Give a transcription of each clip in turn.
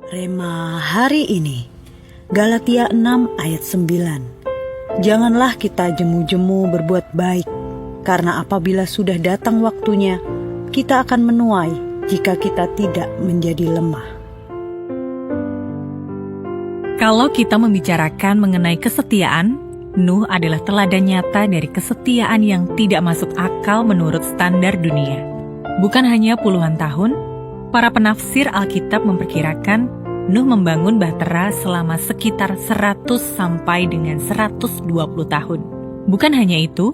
Rema hari ini, Galatia 6 ayat 9. Janganlah kita jemu-jemu berbuat baik, karena apabila sudah datang waktunya, kita akan menuai jika kita tidak menjadi lemah. Kalau kita membicarakan mengenai kesetiaan, Nuh adalah teladan nyata dari kesetiaan yang tidak masuk akal menurut standar dunia. Bukan hanya puluhan tahun, para penafsir Alkitab memperkirakan Nuh membangun bahtera selama sekitar 100 sampai dengan 120 tahun. Bukan hanya itu,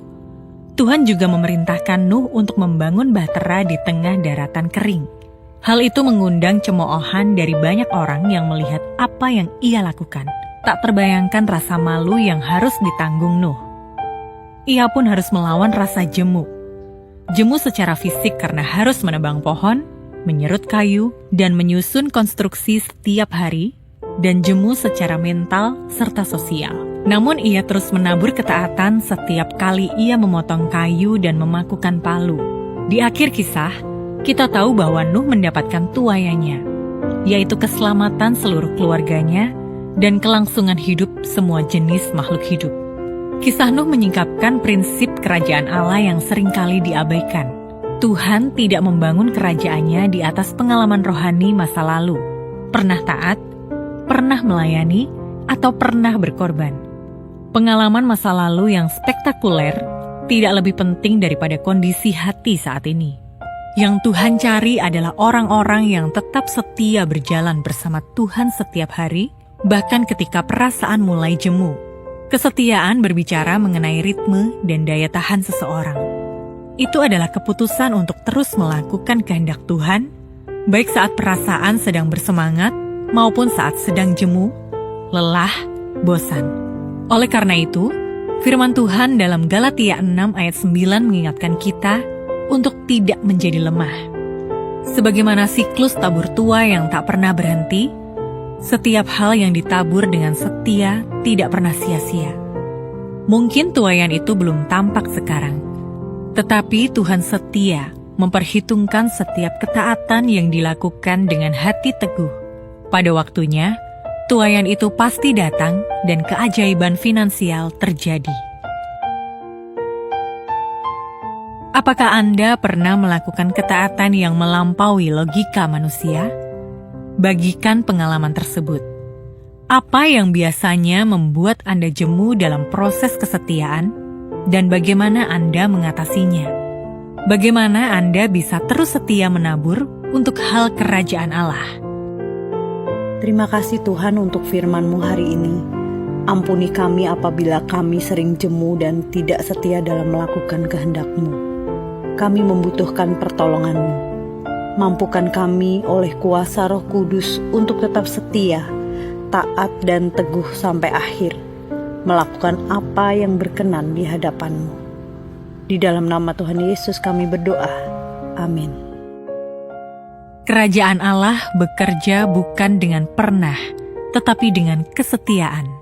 Tuhan juga memerintahkan Nuh untuk membangun bahtera di tengah daratan kering. Hal itu mengundang cemoohan dari banyak orang yang melihat apa yang ia lakukan. Tak terbayangkan rasa malu yang harus ditanggung Nuh. Ia pun harus melawan rasa jemu. Jemu secara fisik karena harus menebang pohon, menyerut kayu, dan menyusun konstruksi setiap hari, dan jemu secara mental serta sosial. Namun ia terus menabur ketaatan setiap kali ia memotong kayu dan memakukan palu. Di akhir kisah, kita tahu bahwa Nuh mendapatkan tuaiannya, yaitu keselamatan seluruh keluarganya dan kelangsungan hidup semua jenis makhluk hidup. Kisah Nuh menyingkapkan prinsip kerajaan Allah yang seringkali diabaikan. Tuhan tidak membangun kerajaannya di atas pengalaman rohani masa lalu, pernah taat, pernah melayani, atau pernah berkorban. Pengalaman masa lalu yang spektakuler tidak lebih penting daripada kondisi hati saat ini. Yang Tuhan cari adalah orang-orang yang tetap setia berjalan bersama Tuhan setiap hari, bahkan ketika perasaan mulai jemu. Kesetiaan berbicara mengenai ritme dan daya tahan seseorang. Itu adalah keputusan untuk terus melakukan kehendak Tuhan, baik saat perasaan sedang bersemangat maupun saat sedang jemu, lelah, bosan. Oleh karena itu, firman Tuhan dalam Galatia 6 ayat 9 mengingatkan kita untuk tidak menjadi lemah. Sebagaimana siklus tabur tuai yang tak pernah berhenti, setiap hal yang ditabur dengan setia tidak pernah sia-sia. Mungkin tuaian itu belum tampak sekarang, tetapi Tuhan setia memperhitungkan setiap ketaatan yang dilakukan dengan hati teguh. Pada waktunya, tuaian itu pasti datang dan keajaiban finansial terjadi. Apakah Anda pernah melakukan ketaatan yang melampaui logika manusia? Bagikan pengalaman tersebut. Apa yang biasanya membuat Anda jemu dalam proses kesetiaan, dan bagaimana Anda mengatasinya? Bagaimana Anda bisa terus setia menabur untuk hal kerajaan Allah? Terima kasih Tuhan untuk firman-Mu hari ini. Ampuni kami apabila kami sering jemu dan tidak setia dalam melakukan kehendak-Mu. Kami membutuhkan pertolongan-Mu. Mampukan kami oleh kuasa Roh Kudus untuk tetap setia, taat dan teguh sampai akhir, melakukan apa yang berkenan di hadapan-Mu. Di dalam nama Tuhan Yesus kami berdoa. Amin. Kerajaan Allah bekerja bukan dengan pernah, tetapi dengan kesetiaan.